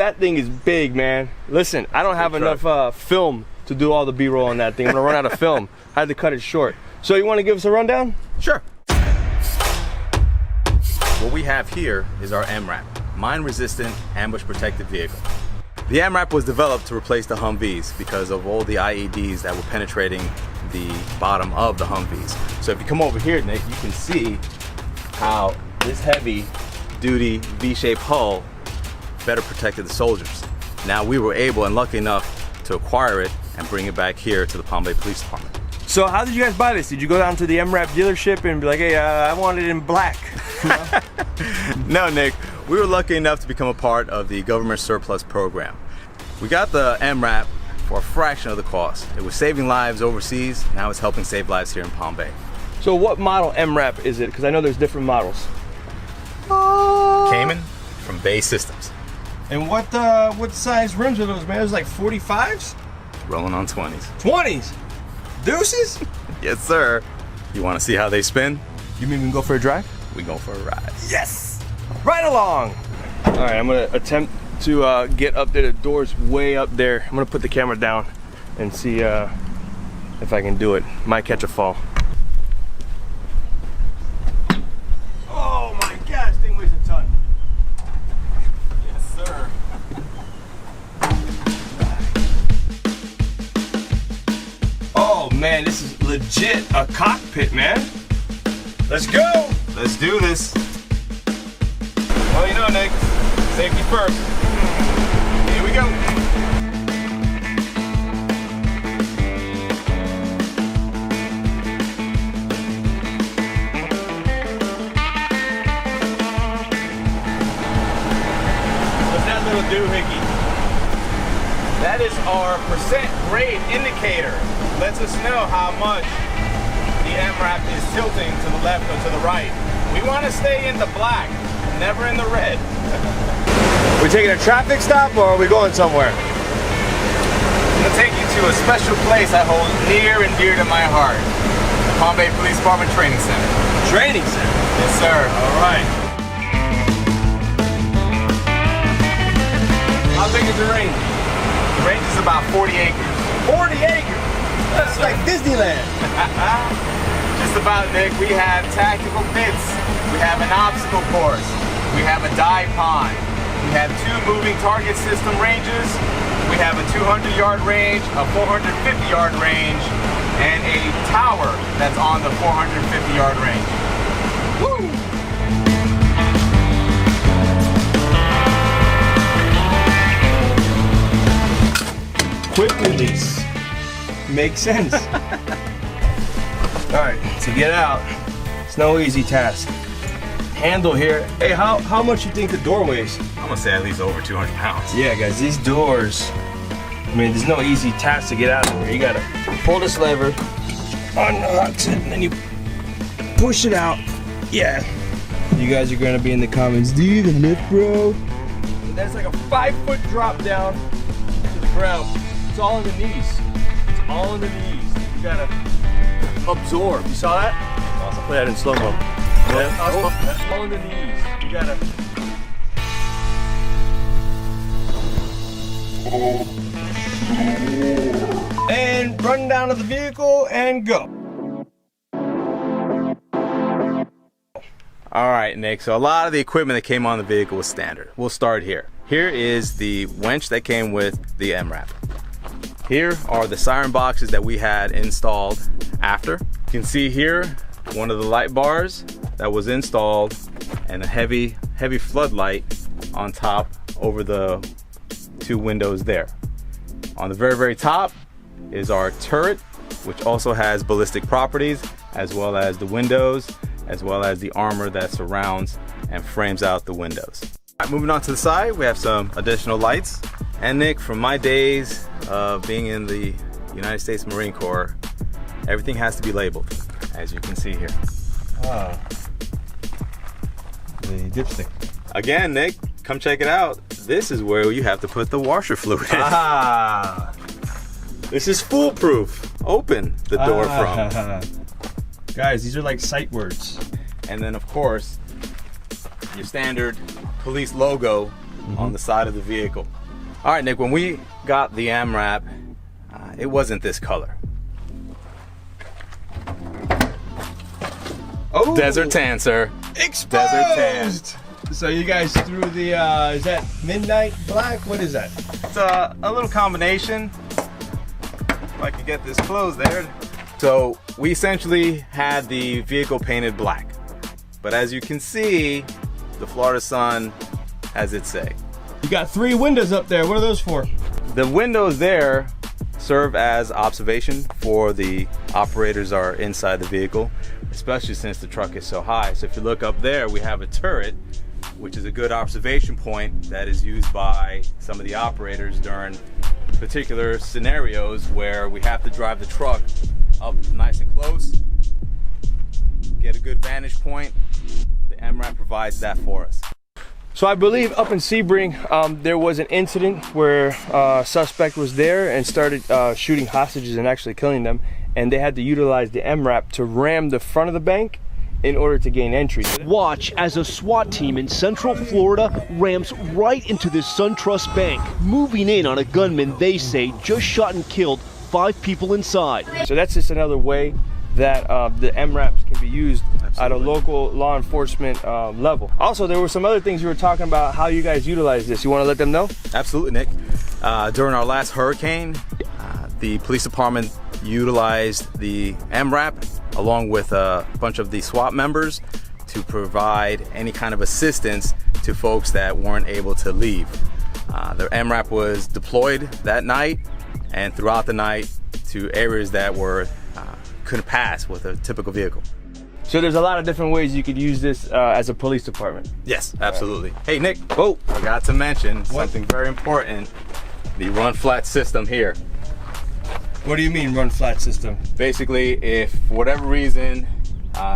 that thing is big, man. Listen, I don't have enough film to do all the B-roll on that thing. I'm gonna run out of film. I had to cut it short. So you wanna give us a rundown? Sure. What we have here is our MRAP, mine-resistant ambush protected vehicle. The MRAP was developed to replace the Humvees because of all the IEDs that were penetrating the bottom of the Humvees. So if you come over here, Nick, you can see how this heavy duty V-shaped hull better protected the soldiers. Now we were able and lucky enough to acquire it and bring it back here to the Palm Bay Police Department. So how did you guys buy this? Did you go down to the MRAP dealership and be like, hey, I want it in black? No, Nick, we were lucky enough to become a part of the government surplus program. We got the MRAP for a fraction of the cost. It was saving lives overseas, now it's helping save lives here in Palm Bay. So what model MRAP is it? Because I know there's different models. Cayman from Bay Systems. And what size rims are those, man? Those like 45s? Rolling on 20s. 20s? Deuces? Yes, sir. You want to see how they spin? You mean we can go for a drive? We go for a ride. Yes! Right along! All right, I'm gonna attempt to get up there. The door's way up there. I'm gonna put the camera down and see if I can do it. Might catch a fall. Oh my gosh, this thing weighs a ton. Yes, sir. Oh man, this is legit a cockpit, man. Let's go! Let's do this. Well, you know, Nick, safety first. Here we go. What's that little doohickey? That is our percent grade indicator. Lets us know how much the MRAP is tilting to the left or to the right. We want to stay in the black, never in the red. We taking a traffic stop or are we going somewhere? I'm gonna take you to a special place I hold near and dear to my heart. The Palm Bay Police Department Training Center. Training center? Yes, sir. All right. How big is the range? The range is about 40 acres. 40 acres? That's like Disneyland. Just about, Nick. We have tactical pits. We have an obstacle course. We have a dive pond. We have 2 moving target system ranges. We have a 200-yard range, a 450-yard range, and a tower that's on the 450-yard range. Woo! Quick release. Makes sense. All right, to get out, it's no easy task. Handle here. Hey, how much you think the door weighs? I'm gonna say at least over 200 pounds. Yeah, guys, these doors, I mean, there's no easy task to get out of here. You gotta pull this lever, unlock it, and then you push it out. Yeah. You guys are gonna be in the comments, do you even lift, bro? And that's like a 5-foot drop down to the ground. It's all in the knees. It's all in the knees. You gotta absorb. You saw that? I'll put that in slow-mo. Yeah. All in the knees. You gotta. And run down to the vehicle and go. All right, Nick, so a lot of the equipment that came on the vehicle was standard. We'll start here. Here is the winch that came with the MRAP. Here are the siren boxes that we had installed after. You can see here one of the light bars that was installed and a heavy floodlight on top over the 2 windows there. On the very top is our turret, which also has ballistic properties, as well as the windows, as well as the armor that surrounds and frames out the windows. All right, moving on to the side, we have some additional lights. And Nick, from my days of being in the United States Marine Corps, everything has to be labeled, as you can see here. Ah, the dipstick. Again, Nick, come check it out. This is where you have to put the washer fluid in. Ah, this is foolproof. Open the door from. Guys, these are like sight words. And then of course, your standard police logo on the side of the vehicle. All right, Nick, when we got the MRAP, it wasn't this color. Oh, Desert tan, sir. exposed. Desert tan. So you guys threw the, is that midnight black? What is that? It's a little combination. If I could get this closed there. So we essentially had the vehicle painted black. But as you can see, the Florida sun has its say. You got 3 windows up there. What are those for? The windows there serve as observation for the operators are inside the vehicle, especially since the truck is so high. So if you look up there, we have a turret, which is a good observation point that is used by some of the operators during particular scenarios where we have to drive the truck up nice and close, get a good vantage point. The MRAP provides that for us. So I believe up in Sebring, there was an incident where a suspect was there and started shooting hostages and actually killing them. And they had to utilize the MRAP to ram the front of the bank in order to gain entry. Watch as a SWAT team in Central Florida rams right into this SunTrust bank, moving in on a gunman they say just shot and killed 5 people inside. So that's just another way that the MRAPs can be used at a local law enforcement level. Also, there were some other things you were talking about how you guys utilize this. You want to let them know? Absolutely, Nick. During our last hurricane, the police department utilized the MRAP along with a bunch of the SWAT members to provide any kind of assistance to folks that weren't able to leave. The MRAP was deployed that night and throughout the night to areas that were couldn't pass with a typical vehicle. So there's a lot of different ways you could use this as a police department. Yes, absolutely. Hey, Nick, forgot to mention something very important, the run flat system here. What do you mean run flat system? Basically, if for whatever reason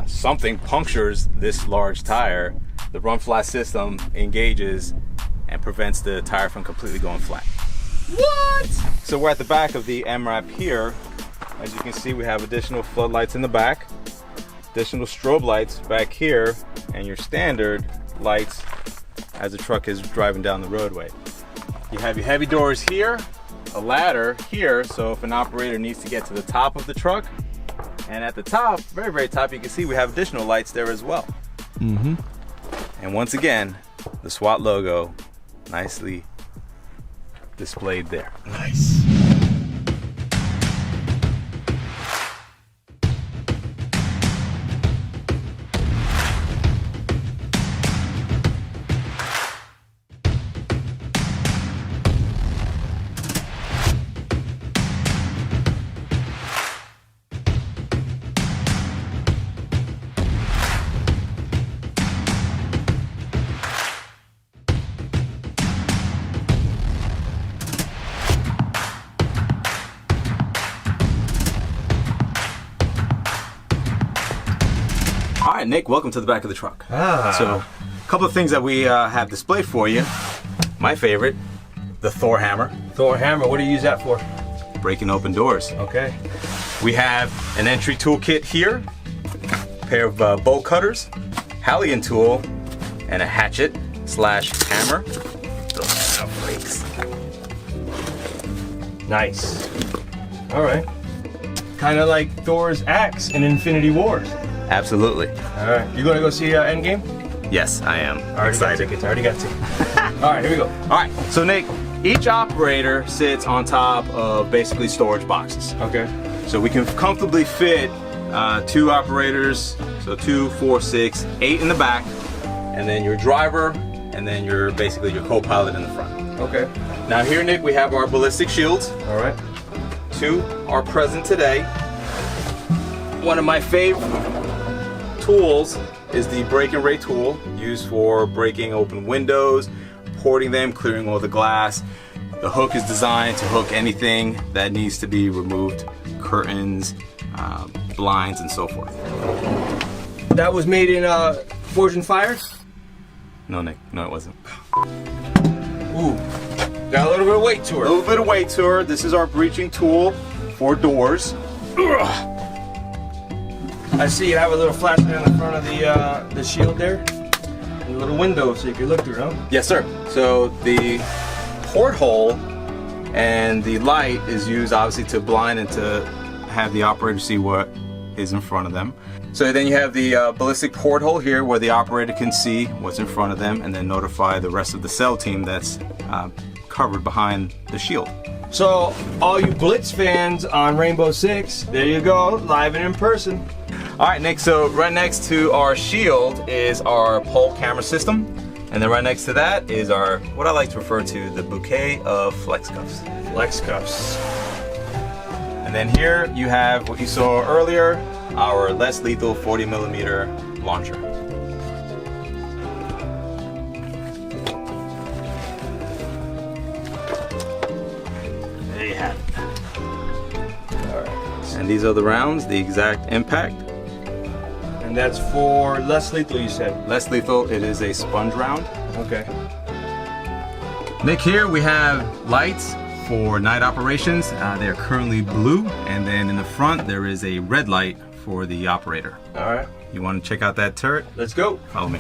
something punctures this large tire, the run flat system engages and prevents the tire from completely going flat. What? So we're at the back of the MRAP here. As you can see, we have additional floodlights in the back, additional strobe lights back here, and your standard lights as the truck is driving down the roadway. You have your heavy doors here, a ladder here, so if an operator needs to get to the top of the truck, and at the top, very, very top, you can see we have additional lights there as well. Mm-hmm. And once again, the SWAT logo nicely displayed there. Nice. All right, Nick, welcome to the back of the truck. So, a couple of things that we have displayed for you. My favorite, the Thor hammer. Thor hammer, what do you use that for? Breaking open doors. Okay. We have an entry toolkit here, a pair of bolt cutters, Halligan tool, and a hatchet / hammer. Those are flakes. Nice. All right. Kind of like Thor's axe in Infinity War. Absolutely. All right. You gonna go see Endgame? Yes, I am. Already got tickets. Already got tickets. All right, here we go. All right, so Nick, each operator sits on top of basically storage boxes. Okay. So we can comfortably fit 2 operators, so 2, 4, 6, 8 in the back, and then your driver, and then your basically your co-pilot in the front. Okay. Now here, Nick, we have our ballistic shields. All right. 2 are present today. One of my favorite tools is the break and ray tool, used for breaking open windows, porting them, clearing all the glass. The hook is designed to hook anything that needs to be removed, curtains, blinds, and so forth. That was made in Forged in Fire? No, Nick, no, it wasn't. Ooh, got a little bit of weight to A her. little bit of weight to her. This is our breaching tool for doors. Ugh. I see you have a little flashlight on the front of the shield there. little window so you can look through, huh? Yes, sir. So the porthole and the light is used obviously to blind and to have the operator see what is in front of them. So then you have the ballistic porthole here where the operator can see what's in front of them and then notify the rest of the cell team that's covered behind the shield. So all you Blitz fans on Rainbow Six, there you go, live and in person. All right, Nick, so right next to our shield is our pole camera system. And then right next to that is our, what I like to refer to, the bouquet of flex cuffs. Flex cuffs. And then here you have what you saw earlier, our less lethal 40mm launcher. There you have it. All right. And these are the rounds, the exact impact. And that's for less lethal, you said? Less lethal, it is a sponge round. Okay. Nick, here we have lights for night operations. They are currently blue, and then in the front there is a red light for the operator. All right. You want to check out that turret? Let's go. Follow me.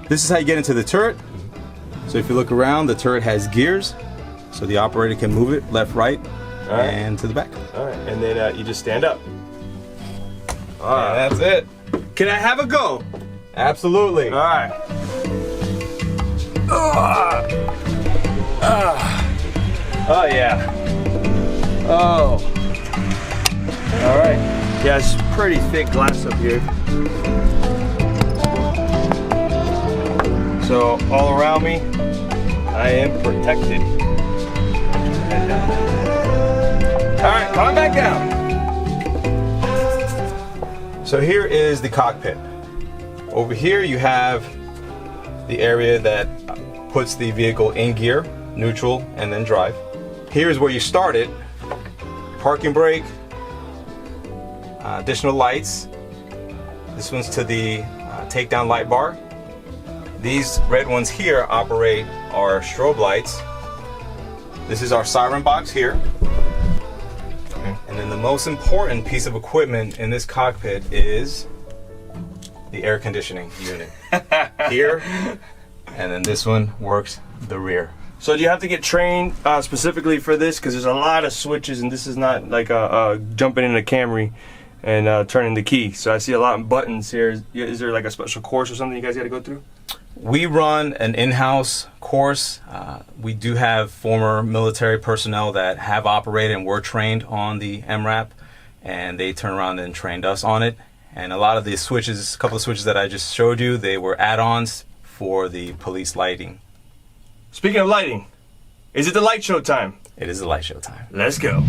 This is how you get into the turret. So if you look around, the turret has gears, so the operator can move it left, right, and to the back. All right, and then you just stand up. All right, that's it. Can I have a go? Absolutely. All right. Oh yeah. Oh. All right. Yeah, it's pretty thick glass up here. So all around me, I am protected. All right, calm back down. So here is the cockpit. Over here you have the area that puts the vehicle in gear, neutral, and then drive. Here's where you start it. Parking brake, additional lights. This one's to the takedown light bar. These red ones here operate our strobe lights. This is our siren box here. And then the most important piece of equipment in this cockpit is the air conditioning unit. Here, and then this one works the rear. So do you have to get trained specifically for this? Because there's a lot of switches, and this is not like jumping in a Camry and turning the key. So I see a lot of buttons here. Is there like a special course or something you guys got to go through? We run an in-house course. We do have former military personnel that have operated and were trained on the MRAP, and they turned around and trained us on it. And a lot of the switches, a couple of switches that I just showed you, they were add-ons for the police lighting. Speaking of lighting, is it the light show time? It is the light show time. Let's go.